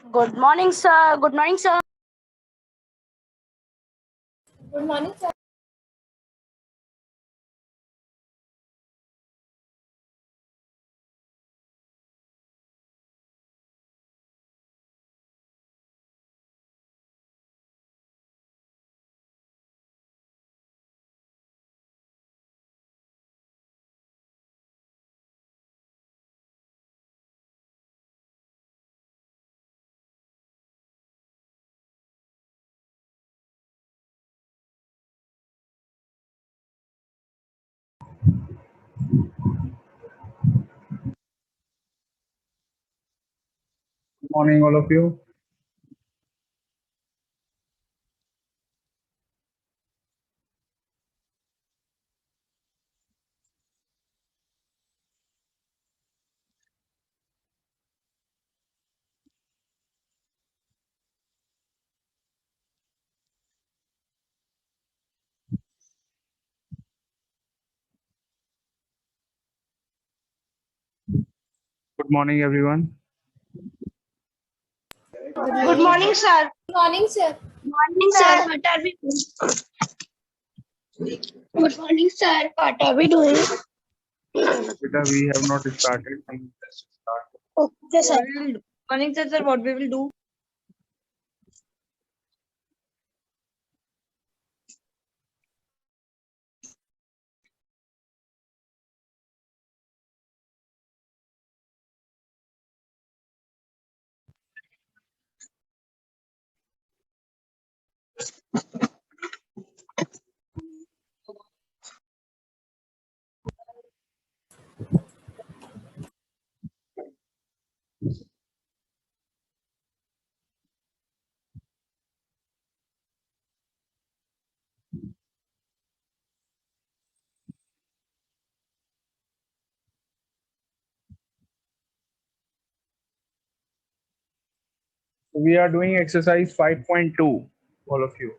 Good morning, sir. Good morning, sir. Good morning, sir. Good morning, all of you. Good morning, everyone. Good morning, sir. Good morning, sir. Morning, sir. What are we doing? Good morning, sir. What are we doing? Beta, we have not started. Let's start. Okay, sir. Morning, sir. What we will do? We are doing exercise 5.2, all of you.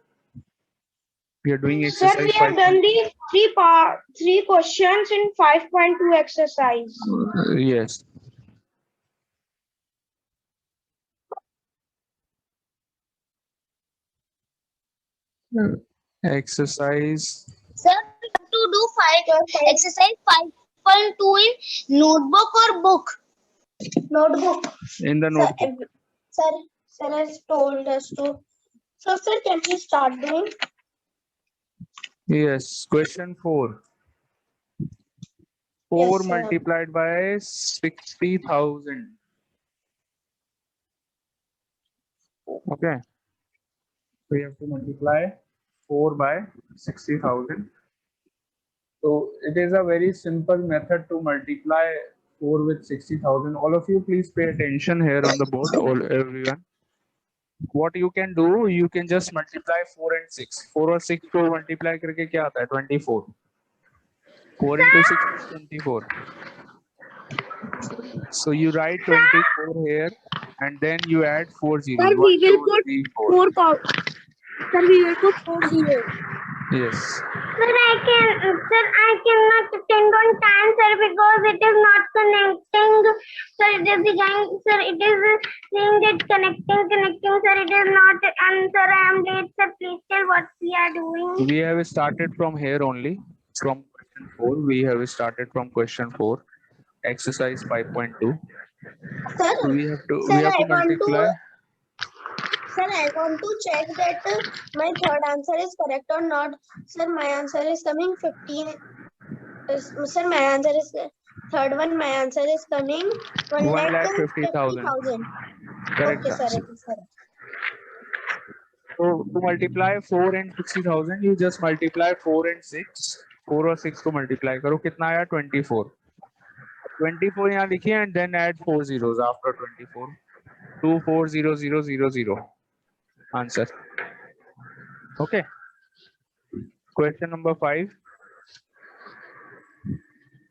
We are doing Sir, exercise we have 5. done the three questions in 5.2 exercise. Yes. Exercise. Sir, we have to do exercise 5.2 in notebook or book? Notebook. In the notebook. Sir has told us to. So, sir, can we start doing? Yes. Question 4. 4 Yes, sir. multiplied by 60,000. Okay. We have to multiply 4 by 60,000. So it is a very simple method to multiply 4 with 60,000. All of you, please pay attention here on the board, everyone. What you can do, you can just multiply 4 and 6. 4 और 6 को multiply करके क्या आता है? 24. 4 into 6 is 24. So you write 24 here and then you add 4 zeros. Sir, we 1, will 2, put 3, 4. Sir, we will put 4 zeros. Yes. Sir, I cannot attend on time, sir, because it is not connecting. Sir, it is saying that connecting, sir, it is not, and sir, I am late, sir, please tell what we are doing. We have started from here only. From question 4, we have started from question 4. Exercise 5.2. Sir, So we have to sir, I want multiply. Sir, I want to check that my third answer is correct or not. Sir, my answer is coming 15. Sir, my answer is third one. My answer is coming 1,50,000. Correct Okay, sir. answer. Okay, sir. So to multiply 4 and 60,000, you just multiply 4 and 6. 4 और 6 को multiply करो, कितना आया? 24. 24 यहाँ लिखिए and then add 4 zeros after 24. 240000. Answer. Okay. Question number 5.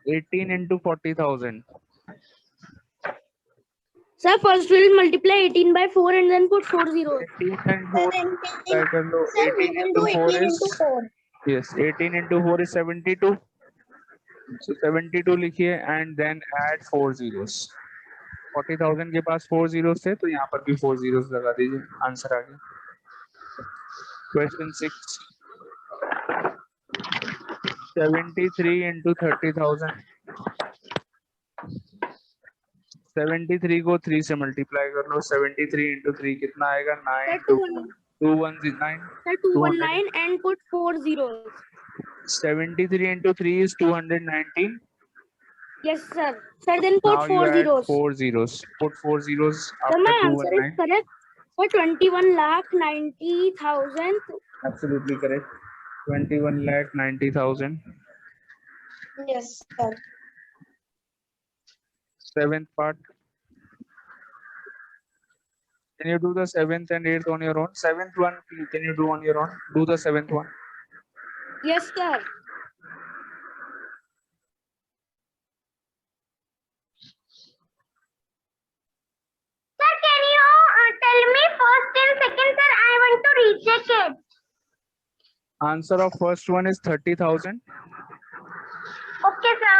18 into 40,000. Sir, first we'll multiply 18 by 4 and then put 4 zeros. 18 and 4 multiply कर लो. Sir, we 18 will into do 4 18 is into 4. yes. 18 into 4 is 72. So 72 लिखिए and then add 4 zeros. 40,000 के पास 4 zeros थे, तो यहाँ पर भी 4 zeros लगा दीजिए, आंसर आ गया। Question 6, 73 into 30,000। 73 को 3 से मल्टीप्लाई कर लो। 73 into 3 कितना आएगा? 9 Sir, 2 1 9 Sir, 219 and put 4 zeros. 73 into 3 is 219. Yes, sir. Sir, then put Now you 4 add zeros. 4 zeros. Put 4 zeros Sir, after my answer is 219. correct. For 21,90,000. Absolutely correct. 21,90,000. Yes, sir. Seventh part. Can you do the 7th and 8th on your own? 7th one, can you do on your own? Do the 7th one. Yes, sir. Sir, can you tell me first and second, sir? I want to recheck it. Answer of first one is 30,000. Okay, sir.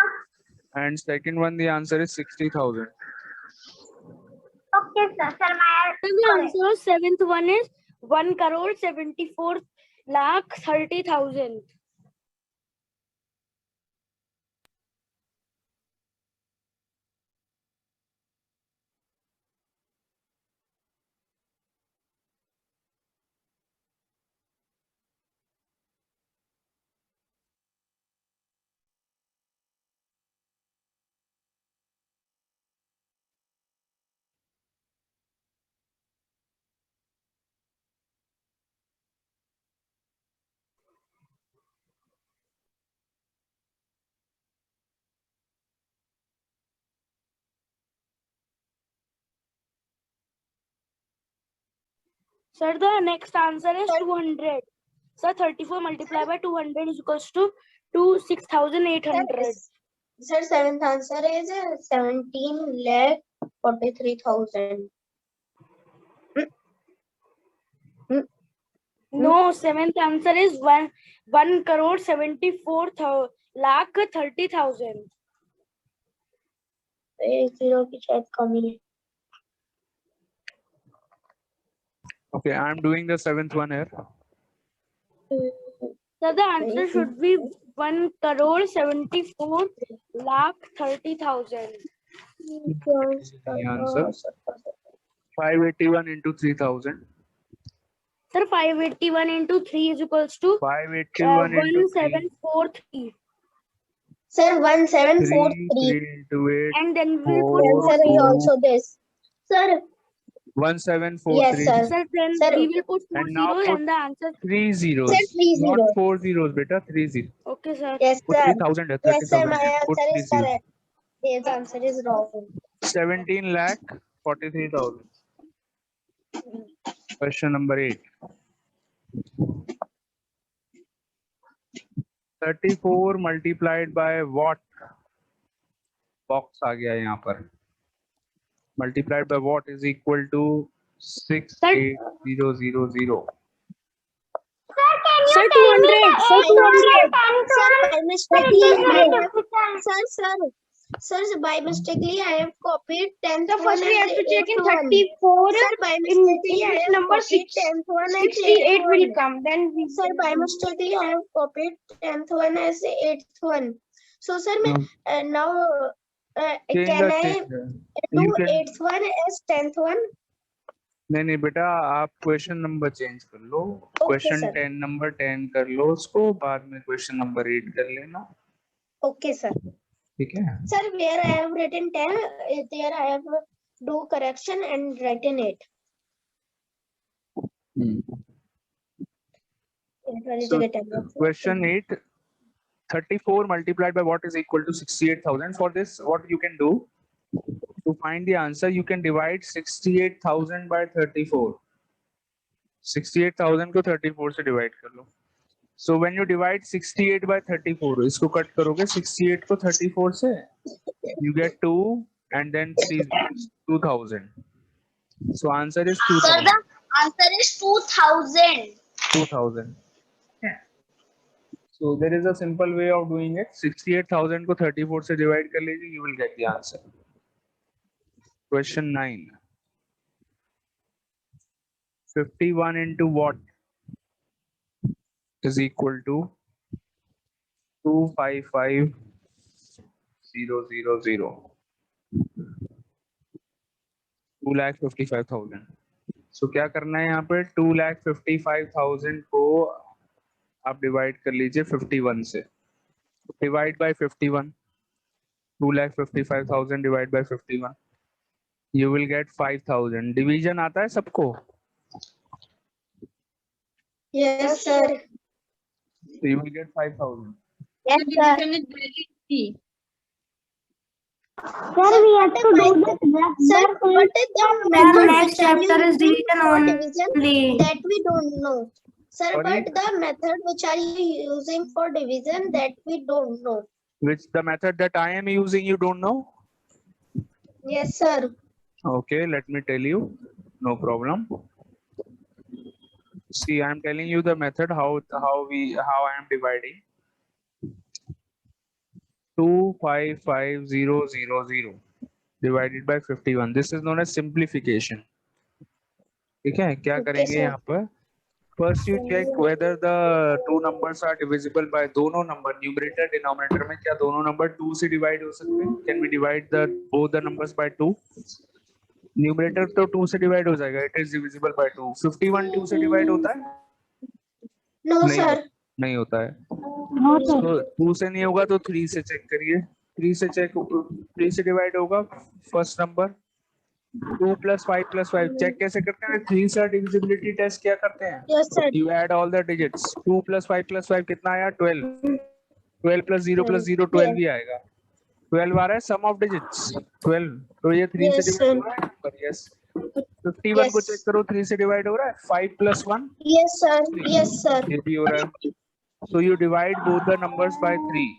And second one, the answer is 60,000. Okay, sir. Sir, my Sir, the answer of 7th one is 1,74,30,000. Sir, the next answer is 200. Sir, 34 multiplied by 200 is equals to 6,800. Sir, seventh answer is 17,43,000. No, seventh answer is 1,74,30,000. एक zero की शायद कमी है. Okay, I'm doing the 7th one here. So the answer should be 1,74,30,000. The answer 581 into 3,000. Sir, 581 into 3 is equals to 581 into 3. 1743. Sir, 3 1743. into 8. And then we Four. put Answer is also this. Sir, 1743. yes, sir. Sir, then Sir, we will put 4 And now zeros put and the answer. 3 zeros. Sir, 3 Not zeros. 4 zeros, beta. 3 zeros. Okay, sir. Yes, Put sir. 3,000. Yes, sir. 30,000. My Put answer 3 is zeros. correct. His answer is wrong. 17,43,000. Question number 8. 34 multiplied by what? Box आ गया यहाँ पर. Multiplied by what is equal to 68000. Sir, can you Sir, tell me 200. the Sir, 8 200. one and 10 one? Sir, by mistakenly, I have copied 10th So one first we as have to check in 8th one. 34. Sir, by mistakenly, I which have number copied 6? 10th one as 68 8th will one. come. Then we Sir, by mistakenly, I have copied 10th one as 8th one. So, sir, now Change can the I change. do You can. 8th one as 10th one? नहीं बेटा, आप question number change कर लो. Okay, question sir. 10 number 10 कर लो उसको, बाद में question number 8 कर लेना. Okay, sir. ठीक है. Sir, where I have written 10, there I have do correction and written 8. So, question 8. 34 multiplied by what is equal to 68,000. For this, what you can do to find the answer, you can divide 68,000 by 34. 68,000 को 34 से divide कर लो. So when you divide 68 by 34, इसको cut करोगे 68 को 34 से, you get 2 and then 2,000. So answer is 2,000. the answer is 2000. 2,000. So there is a simple way of doing it. 68,000 को 34 से divide कर लीजिए, you will get the answer. Question 9. 51 into what is equal to 255,000. 2,55,000. सो क्या करना है यहाँ पे 2,55,000 को आप डिवाइड कर लीजिए 51 से. Divide by 51. 2,55,000 divide by 51. You will get 5,000. Division आता है सबको? Yes, sir. So you will get 5,000. Yes, sir. Division is very easy. Sir, we have to do this. Sir, what is the Sir, method next which are you chapter is using division for only. division that we don't know? Sir, Sorry? but the method which are you using for division that we don't know? Which the method that I am using you don't know? Yes, sir. Okay, let me tell you. No problem. See, I am telling you the method how I am dividing. 255,000 divided by 51. This is known as simplification. ठीक है, क्या Okay, करेंगे sir. यहाँ पर? First you check whether the two numbers are divisible by दोनों number numerator denominator में क्या दोनों number 2 से divide हो सकते हैं? Can we divide both the numbers by 2? Numerator तो 2 से divide हो जाएगा. It is divisible by 2. 51 2 से divide होता है? No, नहीं, sir. नहीं होता है. No, sir. तो 2 से नहीं होगा तो 3 से चेक करिए. 3 से चेक 3 से डिवाइड होगा फर्स्ट नंबर. 2 + 5 + 5 चेक कैसे करते हैं? 3 से डिविजिबिलिटी टेस्ट क्या करते हैं? Yes, sir. You add all the digits. 2 + 5 + 5 कितना आया? 12. 12 + 0 + 0 12 ही आएगा. 12 आ रहा है सम ऑफ डिजिट्स 12. तो ये 3 Yes, से डिवाइड sir. हो रहा है नंबर. यस. 51 को Yes. चेक करो 3 से डिवाइड हो रहा है. 5 + 1 Yes, sir. Yes, sir. ये भी हो रहा है. So you divide both the numbers by 3.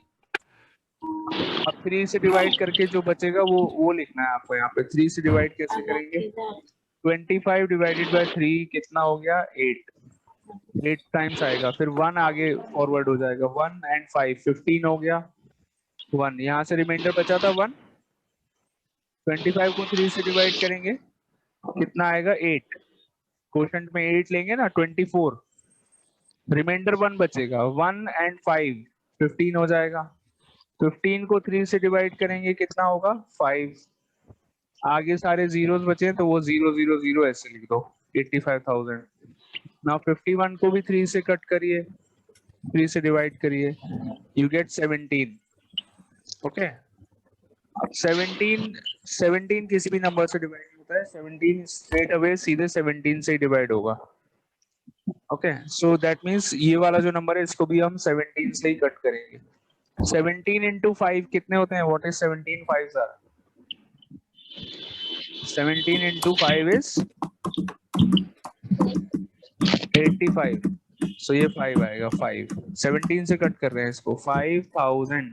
अब 3 से डिवाइड करके जो बचेगा वो लिखना है आपको यहाँ पे. 3 से डिवाइड कैसे करेंगे? 25 डिवाइडेड बाय 3 कितना हो गया? 8. 8 टाइम्स आएगा. फिर 1 आगे फॉरवर्ड हो जाएगा. 1 and 5 15 हो गया. 1 यहाँ से रिमाइंडर बचा था 1. 25 को 3 से डिवाइड करेंगे कितना आएगा? 8. क्वोशंट में 8 लेंगे ना 24. रिमाइंडर 1 बचेगा. 1 and 5 15 हो जाएगा. 15 को 3 से डिवाइड करेंगे कितना होगा? 5. आगे सारे जीरोस बचे हैं तो वो 0 0 0 ऐसे लिख दो. 85,000. नाउ 51 को भी 3 से कट करिए. 3 से डिवाइड करिए. You get 17. ओके. अब 17 किसी भी नंबर से डिवाइड होता है. 17 स्ट्रेट अवे सीधे 17 से डिवाइड होगा. ओके. सो दैट मींस ये वाला जो नंबर है इसको भी हम 17 से ही कट करेंगे. 17 into 5 कितने होते हैं? What is 17 5s are? 17 into 5 is 85. So ये 5 आएगा. 5 17 से कट कर रहे हैं इसको. 5,000.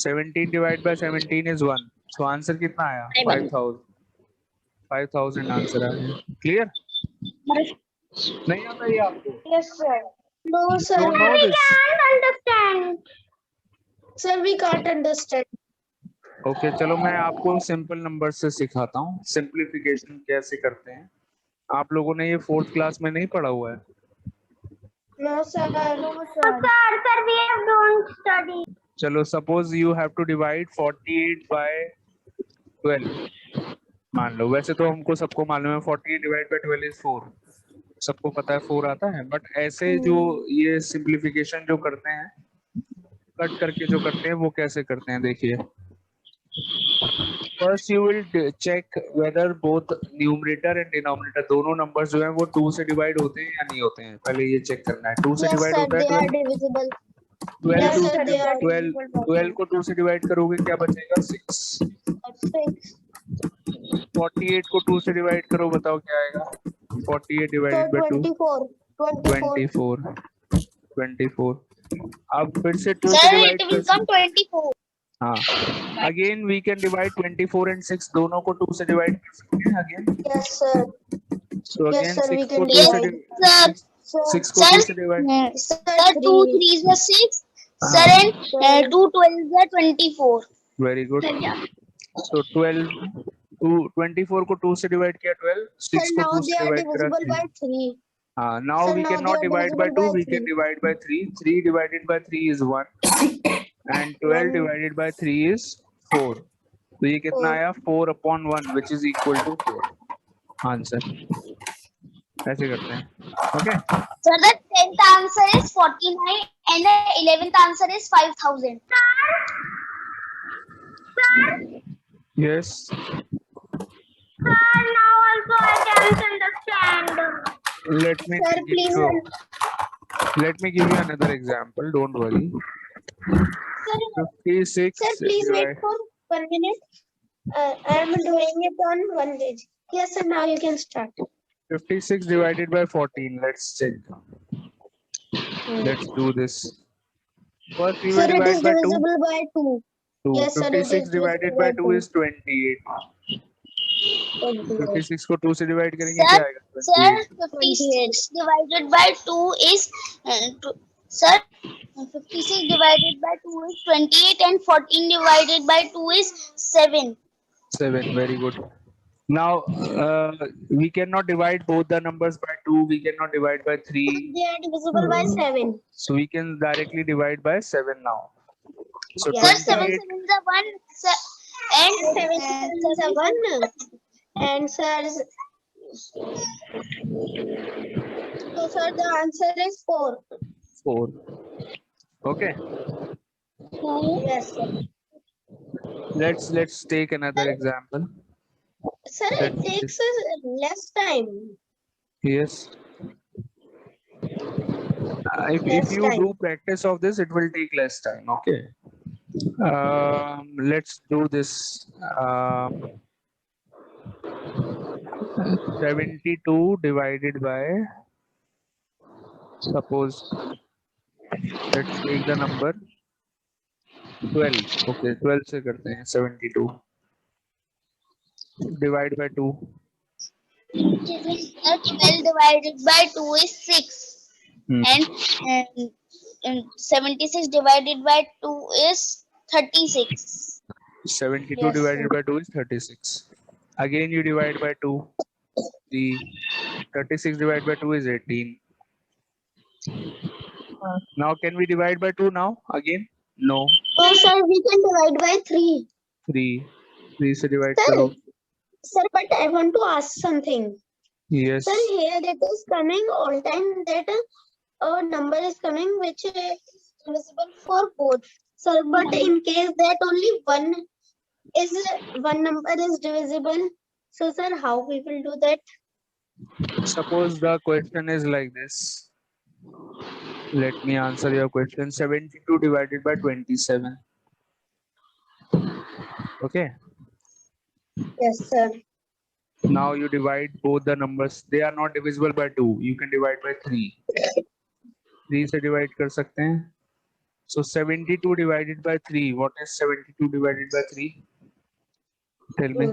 17 divided by 17 is 1. So answer कितना आया? 5,000. 5,000 आंसर आया. क्लियर? नहीं आता ये आपको? Yes, sir. No, sir. Don't know this. Can't understand. Sir, we can't understand. Okay चलो मैं आपको सिंपल नंबर से सिखाता हूँ. सिंप्लीफिकेशन कैसे करते हैं. आप लोगों ने ये 4th क्लास में नहीं पढ़ा हुआ है? No, sir. Sir, we have don't study. चलो suppose you have to divide 48 by 12 मान लो. वैसे तो हमको सबको मालूम है 48 डिवाइड by 12 is 4. सबको पता है 4 आता है. बट ऐसे जो ये सिंप्लीफिकेशन जो करते हैं कट करके जो करते हैं वो कैसे करते हैं देखिए. First you will check whether both numerator and denominator दोनों नंबर्स जो हैं वो 2 से डिवाइड होते हैं या नहीं होते हैं. पहले ये चेक करना है. 2 से Yes, डिवाइड sir. होता They है are divisible. 12 Yes, sir. They are 12 को 2 से डिवाइड करोगे क्या बचेगा? 6. 6. 48 को 2 से डिवाइड करो बताओ क्या आएगा? 48 डिवाइडेड बाय 2 24. 24. अब फिर से 2 से डिवाइड कर. 24. हाँ. Again we can divide 24 and 6 दोनों को 2 से डिवाइड कर सकते हैं again. Yes, sir. So Yes, again sir, we 6 can को 2 divide. से Sir, 6 को 2 से divide. Sir, 2 3s are 6. Sir, and 2 12s are 24. Very good. So 12 24 को 2 से डिवाइड किया 12, 6 Sir, को now 2 they से are डिवाइड करा divisible 3. by 3. Now Sir, we now they cannot are divide by divisible 2, by we can 3. divide by 3. 3 divided by 3 is 1 and 12 One. divided by 3 is 4. तो ये कितना 4. आया 4/1 which is equal to 4. Answer ऐसे करते हैं. Okay Sir, the 10th answer is 49 and the 11th answer is 5000. Yes. Sir, now also I can't understand. Let me Sir, give please. you another example, don't worry. Sir, 56 sir, please wait divide- for 1 minute. I am doing it on 1 page. Yes, sir, now you can start. 56 divided by 14. Let's check. Let's do this. First we Sir, will it divide is by 2. divisible by 2. 2. Yes, sir, it 56 is divided divisible by by 2 2. is 28. 28. 56 को 2 से divide करेंगे Sir, क्या आएगा? Sir, 28. 56 divided by 2 is sir, 56 divided by 2 is 28 and 14 divided by 2 is 7. 7. Very good. Now we cannot divide both the numbers by 2. We cannot divide by 3. They are divisible by 7. So we can directly divide by 7 now. So Yeah. Sir, 7 28. 7 is a 1 sir, and 7 is a 1. And sir, so sir, the answer is 4. 4. Okay. Yes, sir. Let's take another example. Sir, it takes us less time. Yes. If Less you time. do practice of this, it will take less time. Okay. Let's do this. 72 divided by, suppose, let's take the number 12. Okay, 12 से करते हैं 72. Divide by 2. 12 divided by 2 is 6. And 76 divided by 2 is 36. 72 Yes, divided sir. by 2 is 36. Again you divide by 2. The 36 divided by 2 is 18. Now can we divide by 2 now again? No. Oh, sir, we can divide by 3. 3. 3 से divide Sir, करो. sir, but I want to ask something. Yes. Sir, here it is coming all time that a number is coming which is divisible for both. Sir, but in case that only one number is divisible, so sir, how we will do that? Suppose the question is like this. Let me answer your question. 72 divided by 27. Okay. Yes, sir. Now you divide both the numbers. They are not divisible by 2. You can divide by 3. 3 से divide कर सकते हैं. So 72 divided by 3. What is 72 divided by 3? Tell me.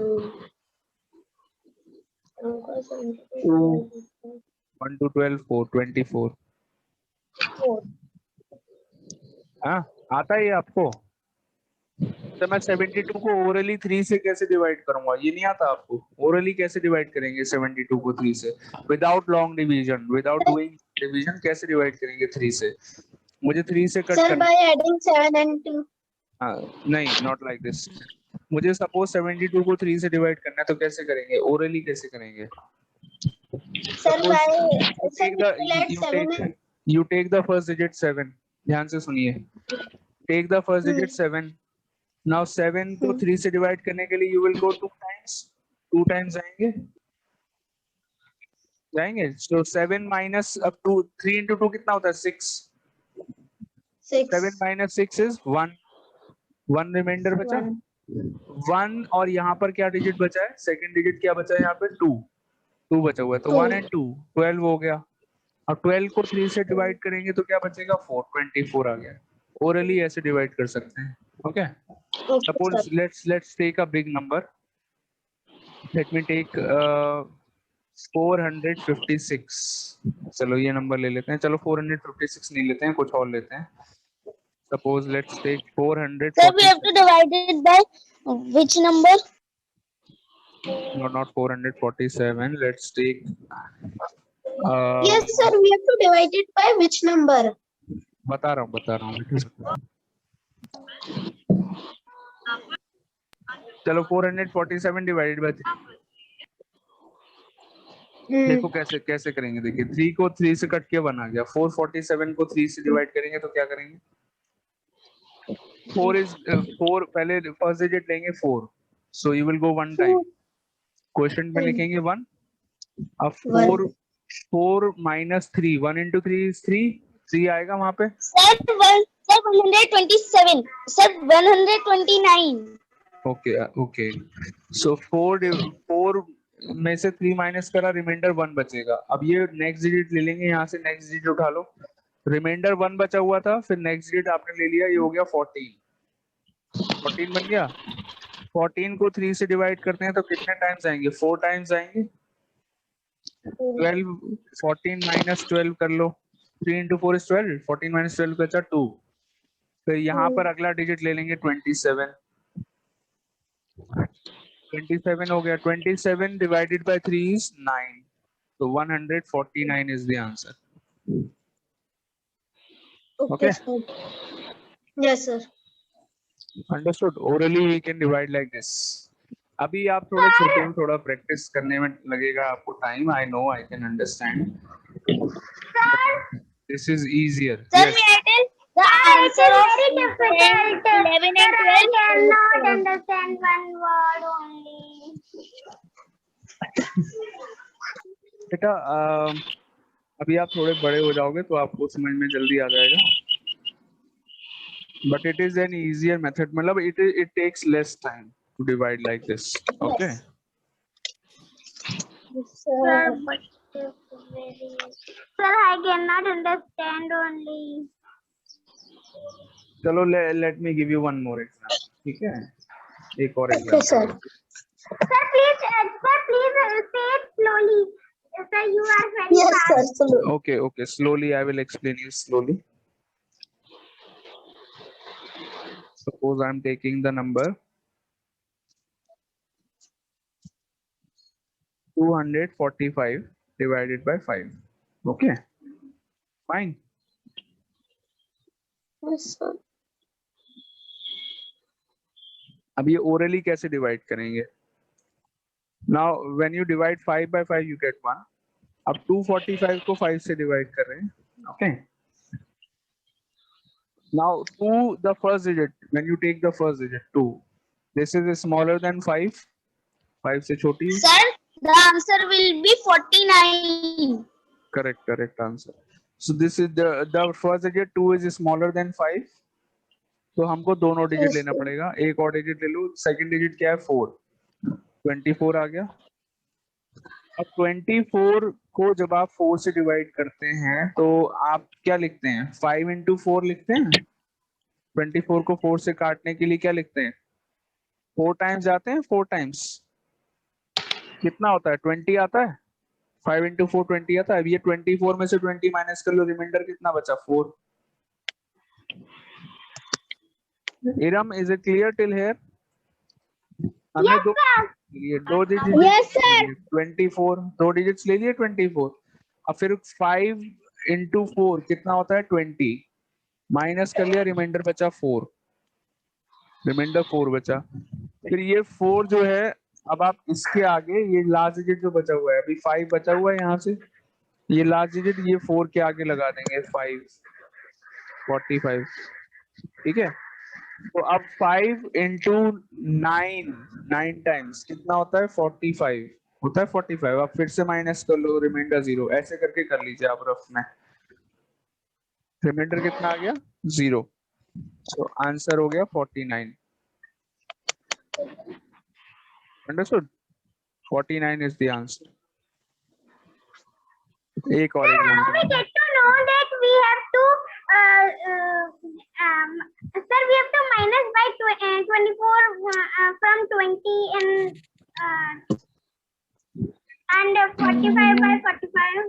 1 to 12, 4, 24. हाँ आता है ये आपको? तो मैं 72 को ओरली 3 से कैसे डिवाइड करूंगा? ये नहीं आता आपको? ओरली कैसे डिवाइड करेंगे 72 को 3 से? Without long division, without doing division कैसे डिवाइड करेंगे 3 से? मुझे 3 से कट Sir, करना. by adding 7 and 2. नहीं, नॉट लाइक दिस. मुझे सपोज 72 को 3 से डिवाइड करना है तो कैसे करेंगे? ओरली कैसे करेंगे? Sir, by sir, Take we will add 7 and you take the first digit 7. ध्यान से सुनिए. Take the first digit 7. Now 7 को 3 से डिवाइड करने के लिए you will go 2 times. 2 times जाएंगे. So 7 minus up to 3 into 2 कितना होता है? 6. 7 minus 6 is 1. 1 remainder बचा. 1 और यहाँ पर क्या डिजिट बचा है? सेकंड डिजिट क्या बचा है यहाँ पे? 2. 2 बचा हुआ है. तो 1 and 2 12 हो गया. अब 12 को 3 से डिवाइड करेंगे तो क्या बचेगा? 4. 24 आ गया. ओरली ऐसे डिवाइड कर सकते हैं. Okay. Suppose let's take a big number. Let me take 456. चलो ये नंबर ले लेते हैं. चलो 456 नहीं लेते हैं, कुछ और लेते हैं. Suppose let's take 400. Sir, we have to divide it by which number? No, not 447. Let's take. Yes, sir. We have to divide it by which number? बता रहा हूँ चलो 447 डिवाइडेड बाय देखो कैसे करेंगे। देखिए 3 को 3 से कट के 1 आ गया। 447 को 3 से डिवाइड करेंगे तो क्या करेंगे? 4 पहले फर्स्ट डिजिट लेंगे 4, so you will go 1 time. Question में लिखेंगे 1। अब 4 माइनस 3, 1 into 3 is 3 आएगा वहां पे। Sir, 127. Sir, 129. ओके सो 4 में से 3 माइनस करा, रिमाइंडर 1 बचेगा। अब ये नेक्स्ट डिजिट ले लेंगे, यहाँ से नेक्स्ट डिजिट उठा लो। रिमाइंडर 1 बचा हुआ था, फिर नेक्स्ट डिजिट आपने ले लिया, ये हो गया 14 बन गया। 14 को 3 से डिवाइड करते हैं तो कितने टाइम्स आएंगे? 4 टाइम्स आएंगे। 12 14 माइनस 12 कर लो। 3 into 4 is 12। 14 माइनस 12 बचा 2। फिर यहाँ पर अगला डिजिट ले लेंगे 27। 27 हो गया। 27 divided by 3 is 9। So 149 is the answer. Okay. Yes, sir. Understood. Orally we can divide like this. अभी आप थोड़े छोटे हो, थोड़ा प्रैक्टिस करने में लगेगा आपको time. I know, I can understand. This is easier. Sir, Yes. may I tell? The answer is very difficult. 11 and 12. I cannot understand one word only. बेटा अभी आप थोड़े बड़े हो जाओगे तो आपको समझ में जल्दी आ जाएगा। But it is an easier method. मतलब it takes less time to divide like this. Okay. Sir, but Sir, I cannot understand only. चलो let me give you one more example. ठीक है, एक और Okay, example। sir. Sir, please say it slowly. Sir, you are very Yes, fast. sir. Okay, slowly I will explain you slowly. Suppose I am taking the number 245 divided by 5. Okay, fine. Yes, sir. अब ये orally कैसे divide करेंगे? Now when you divide 5 by 5 you get 1. अब 245 को 5 से divide कर रहे हैं। Okay. Now 2 the first digit, when you take the first digit 2, this is smaller than 5. 5 से छोटी। Sir, the answer will be 49. Correct answer. So this is the first digit 2 is smaller than 5. तो हमको दोनों digit Yes, लेना sir. पड़ेगा। एक और digit ले लो। सेकंड डिजिट क्या है? 4। 24 आ गया। अब 24 को जब आप 4 से डिवाइड करते हैं तो आप क्या लिखते हैं? 5 into 4 लिखते हैं। 24 को 4 से काटने के लिए क्या लिखते हैं? 4 टाइम्स जाते हैं। 4 टाइम्स कितना होता है? 20 आता है। 5 into 4 20 आता है। अब ये 24 में से 20 माइनस कर लो, रिमाइंडर कितना बचा? 4। Iram, is it clear till here? हमने दो डिजिट Yes, sir. 24 दो डिजिट्स ले लिए 24। अब फिर 5 into 4 कितना होता है? 20 माइनस कर लिया, रिमाइंडर बचा 4। रिमाइंडर 4 बचा। फिर ये 4 जो है, अब आप इसके आगे ये लास्ट डिजिट जो बचा हुआ है, अभी 5 बचा हुआ है यहाँ से, ये लास्ट डिजिट ये 4 के आगे लगा देंगे। 5 45। ठीक है, तो अब 5 into 9 टाइम्स कितना होता है? 45 होता है। 45 अब फिर से माइनस कर लो, रिमाइंडर 0। ऐसे करके कर लीजिए आप रफ में। रिमाइंडर कितना आ गया? 0। तो आंसर हो गया 49। अंडरस्टूड? 49 is the answer. एक और Sir, how we example. get to know that we have to, sir, we have to minus by 24 from 20 and 45 by 45.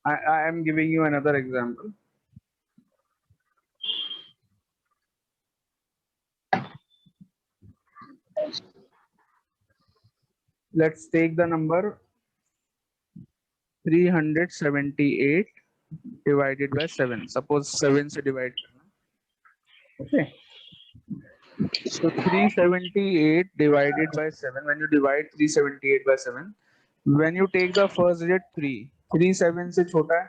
I am giving you another example. Let's take the number 378 divided by 7. Suppose 7 से divide करना. Okay. So 378 divided by 7. When you divide 378 by 7, when you take the first digit 3, 3 7 से छोटा है,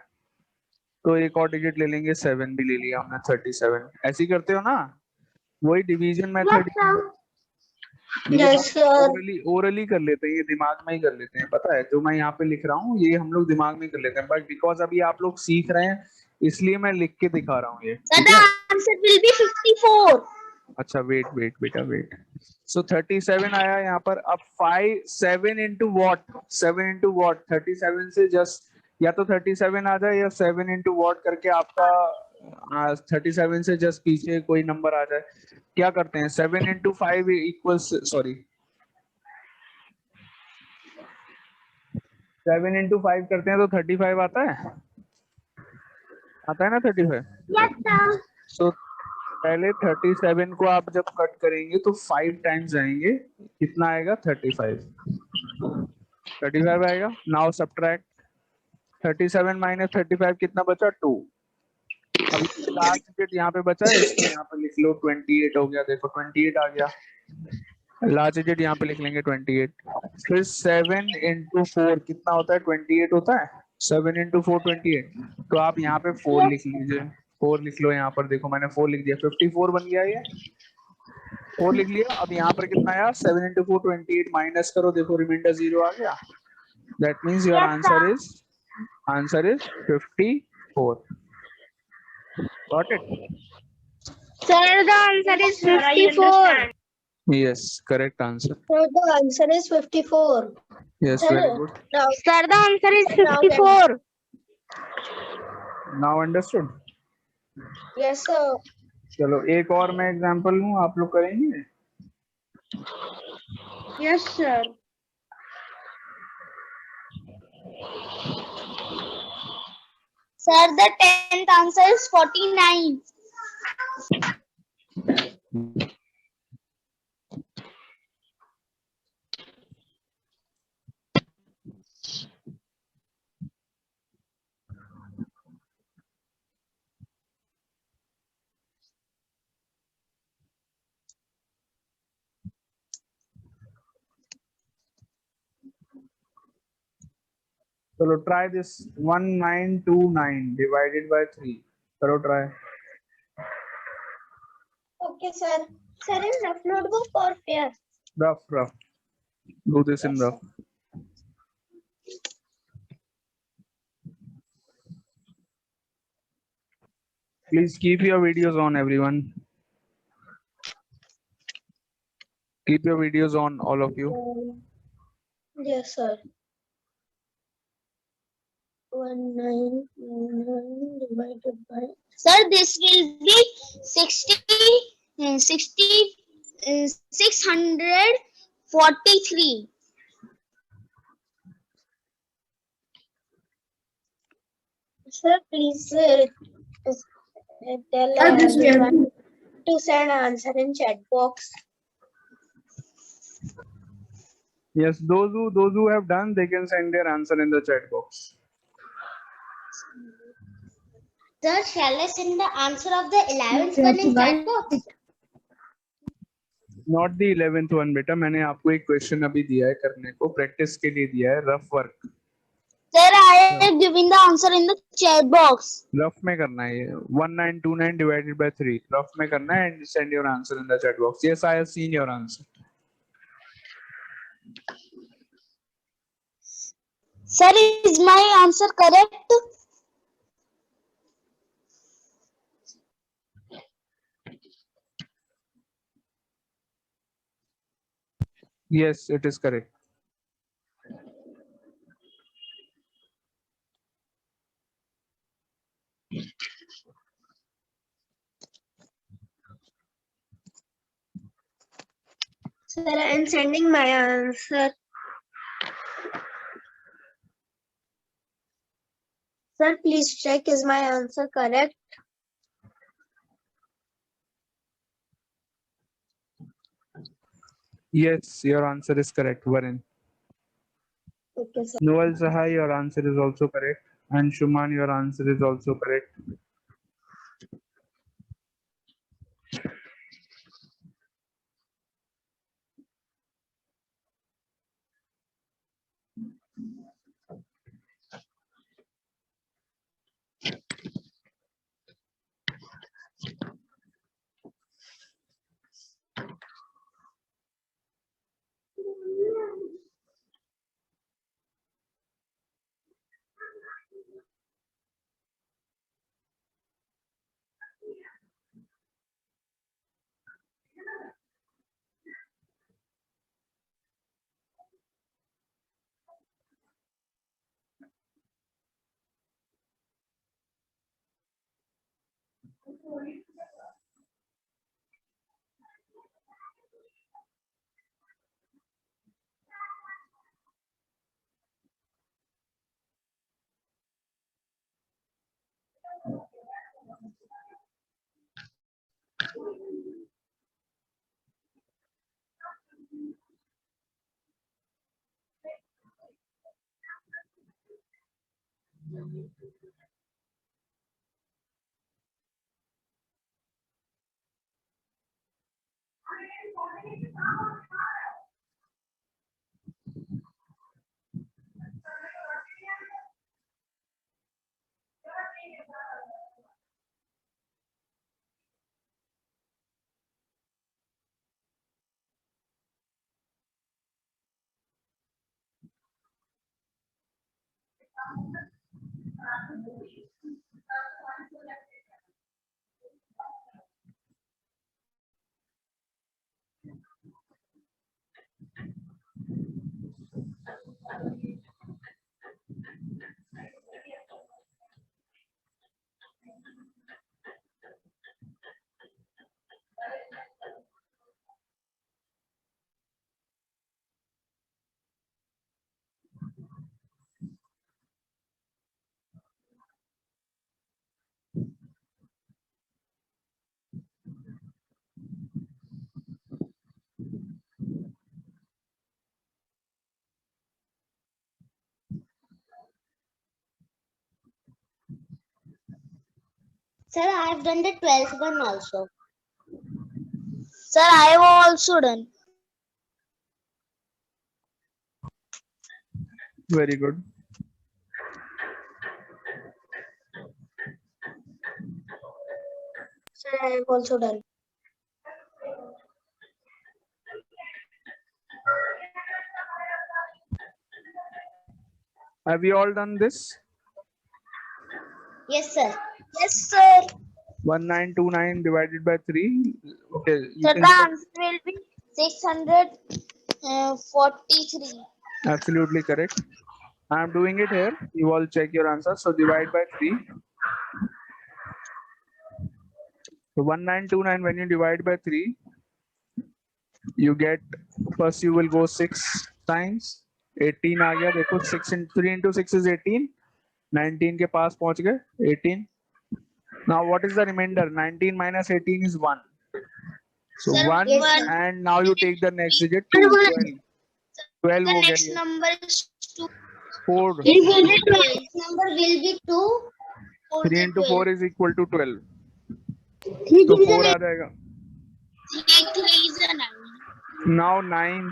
तो एक और digit ले लेंगे, 7 भी ले लिया हमने, 37. ऐसे ही करते हो ना, वही division method. Yes, sir. Orally कर लेते हैं, ये दिमाग में ही कर लेते हैं. पता है जो मैं यहाँ पे लिख रहा हूँ ये हम लोग दिमाग में कर लेते हैं, बट बिकॉज अभी आप लोग सीख रहे हैं इसलिए मैं लिख के दिखा रहा हूँ ये. Sir, the answer will be 54. अच्छा वेट बेटा वेट. सो 37 आया यहाँ पर. अब 7 into what? 7 into what? 37 से जस्ट या तो 37 आ जाए या 7 into what करके आपका 37 से जस्ट पीछे कोई नंबर आ जाए. क्या करते हैं? 7 into 5 equals, सॉरी 7 into 5 करते हैं तो 35 आता है ना 35. Yes, sir. सो पहले 37 को आप जब कट करेंगे तो 5 टाइम्स जाएंगे, कितना आएगा? 35 आएगा. नाउ सब्ट्रैक्ट 37 माइनस 35 कितना बचा? 2. अब लास्ट डिजिट यहाँ पे बचा है, इसको यहाँ पे लिख लो. 28 हो गया. देखो 28 आ गया. लास्ट डिजिट यहाँ पे लिख लेंगे 28. फिर 7 into 4 कितना होता है? 28 होता है. 7 into 4 28. तो आप यहाँ पे 4 लिख लीजिए. 4 लिख लो यहाँ पर. देखो मैंने 4 लिख दिया. 54 बन गया ये. 4 लिख लिया. अब यहाँ पर कितना आया? 7 into 4 28. माइनस करो. देखो रिमाइंडर 0 आ गया. That means your answer is 54. Got it? Sir, the answer is 54. Yes, correct answer. So the answer is 54. Yes, Sir, very good. now, Sir, the answer is 54. Now understood? yes, sir. चलो एक और मैं example लूं, आप लोग करेंगे? Yes, sir. Sir, the 10th answer is 49. चलो try this. 1929 divided by 3. करो try. Okay, sir. Sir, in rough notebook or fair? Rough. Do this in rough. Please keep your videos on, everyone. Keep your videos on, all of you. Yes, sir. 1929 divided by. Sir, this will be 643. Sir, please tell everyone to send answer in chat box. Yes, those who have done, they can send their answer in the chat box. Sir, shall I send the answer of the 11th one in chat box? Not the 11th one बेटा, मैंने आपको एक question अभी दिया है करने को, practice के लिए दिया है, rough work. Sir, I am giving the answer in the chat box. Rough में करना है ये. 1929 divided by 3. रफ में करना है and send your answer in the chat box. Yes, I have seen your answer. Sir, is my answer correct? Yes, it is correct. Sir, I am sending my answer. Sir, please check, is my answer correct? Yes, your answer is correct, Varun. Okay, sir. Noel Sahai, your answer is also correct. And Shuman, your answer is also correct. Sir, I have done the 12th one also. Sir, I have also done. Very good. Sir, I have also done. Have you all done this? Yes, sir. Yes, sir. 1929 divided by 3. Okay, you So can the answer will be 643. absolutely correct. I am doing it here. You all check your answer. So divide by 3. So 1929 when you divide by 3, you get, first you will go 6 times 18 आ गया देखो 6 into 3 into 6 is 18, 19 के पास पहुंच गए 18. Now what is the remainder? 19 minus 18 is 1. So Sir, 1 yes, sir. and now you take the next digit 2, 12. 12 The हो next गया number is 2. 4. The next number will be 2. 3 into 4 is equal to 12. Three तो 4 आ जाएगा. is a 9. Now 9.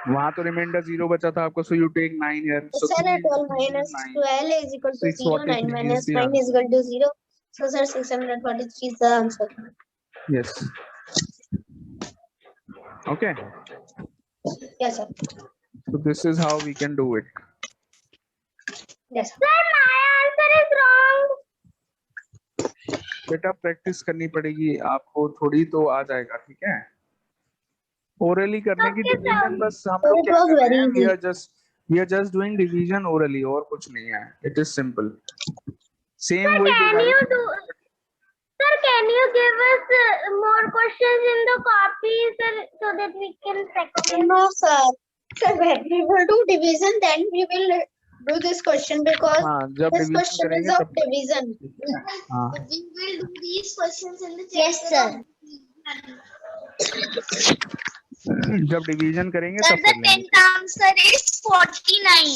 वहां तो reminder 0 बचा था आपको, so you take 9 here. So Sir, 3 12 into 3 is minus 9. 12 is equal to 0. 9 643 minus is the 9 is equal to 0. So, sir, 643 is the answer. Yes. Okay. Yes, sir. So this is how we can do it. Yes, sir. Sir, my answer is wrong. बेटा practice करनी पड़ेगी आपको, थोड़ी तो आ जाएगा. ठीक है, orally करने की Okay, sir. डिवीजन बस हम So लोग it क्या was कर रहे very हैं, easy. we are just doing division orally और कुछ नहीं है. It is simple. Same Sir, way can divide. you do? Sir, can you give us more questions in the copy, sir, so that we can practice? No, sir. Sir, when we will do division, then we will do this question because हाँ जब this division question करेंगे is of तब division. हाँ We will do these questions in the Yes, sir. जब division करेंगे Sir, तब the कर लेंगे 10th answer is 49.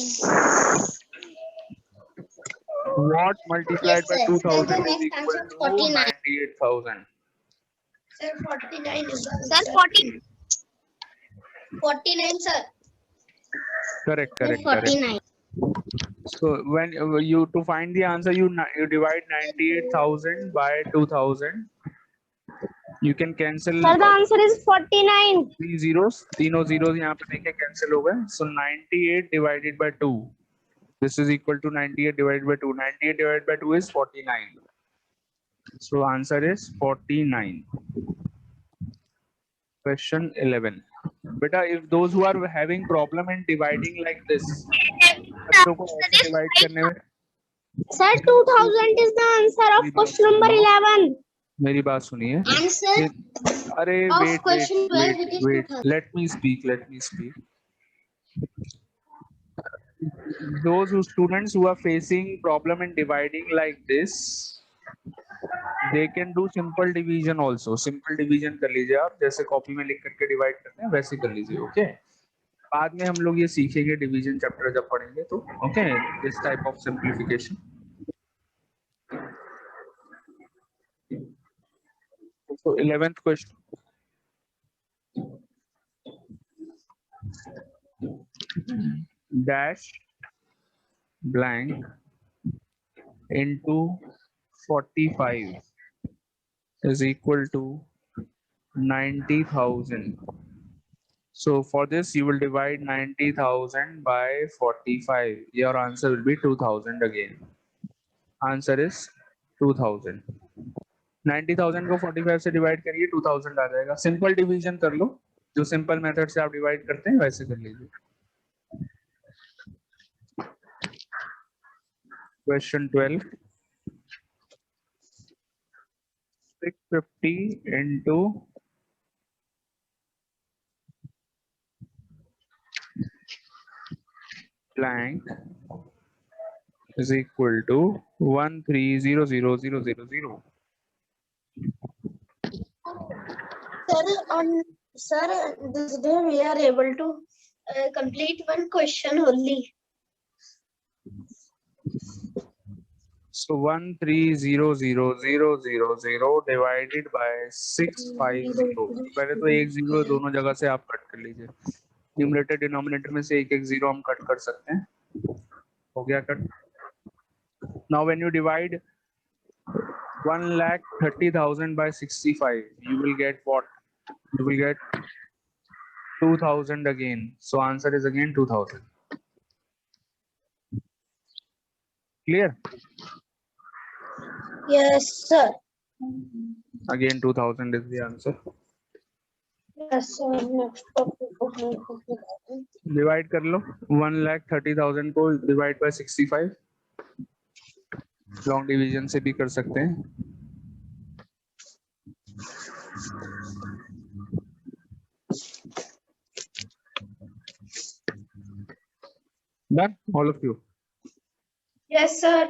what multiplied by Yes, sir. 2000 The is next equal answer is to 49. 98,000 Sir, 49 is the Sir, answer. 49, sir. correct Sir, 49. so when you to find the answer you divide 98,000 by 2000 you can cancel Sir, the answer is 49. 3 zeros तीनों zeros यहाँ पे देखे cancel हो गए so 98 divided by 2 this is equal to 98 divided by 2 98 divided by 2 is 49 so answer is 49 question 11 beta if those who are having problem in dividing like this बच्चों को ऐसे divide करने में Sir, 2000 is the answer of question number 11. मेरी बात सुनिए Answer अरे of wait question 12 it is wait 2000. let me speak those who students who are facing problem in dividing like this they can do simple division also simple division कर लीजिए आप जैसे copy में लिख करके डिवाइड करते हैं वैसे कर लीजिए ओके बाद में हम लोग ये सीखेंगे डिवीजन चैप्टर जब पढ़ेंगे तो okay this type of simplification so 11th question dash blank into 45 is equal to 90,000 so for this you will divide 90,000 by 45 your answer will be 2,000 again answer is 2,000 90,000 को 45 से डिवाइड करिए 2,000 आ जाएगा simple division कर लो जो simple method से आप divide करते हैं वैसे कर लीजिए question 12 650 into blank is equal to 1300000 Sir, this day we are able to complete one question only. so 1300000 divided by 650 पहले तो एक जीरो दोनों जगह से आप कट कर लीजिए न्यूमरेटर डिनोमिनेटर में से एक जीरो हम कट कर सकते हैं हो गया cut now when you divide 1,30,000 by 65 you will get what you will get 2,000 again so answer is again 2,000 clear Yes, sir. again 2,000 is the answer Yes, sir. Next topic. Divide कर लो 1,30,000 को divide by 65 long division से भी कर सकते हैं done all of you Yes, sir.